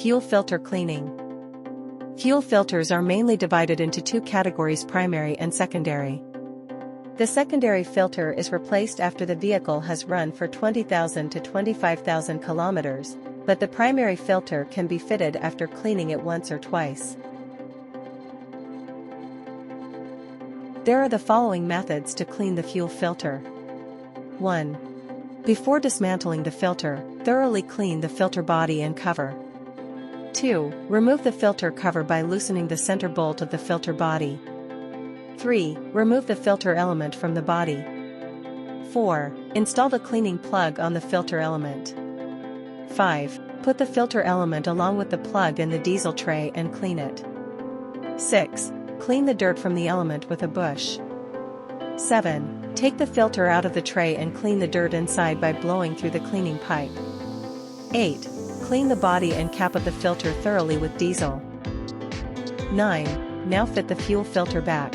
Fuel filter cleaning. Fuel filters are mainly divided into two categories: primary and secondary. The secondary filter is replaced after the vehicle has run for 20,000 to 25,000 kilometers, but the primary filter can be fitted after cleaning it once or twice. There are the following methods to clean the fuel filter. 1. Before dismantling the filter, thoroughly clean the filter body and cover. 2. Remove the filter cover by loosening the center bolt of the filter body. 3. Remove the filter element from the body. 4. Install the cleaning plug on the filter element. 5. Put the filter element along with the plug in the diesel tray and clean it. 6. Clean the dirt from the element with a bush. 7. Take the filter out of the tray and clean the dirt inside by blowing through the cleaning pipe. 8. Clean the body and cap of the filter thoroughly with diesel. 9. Now fit the fuel filter back.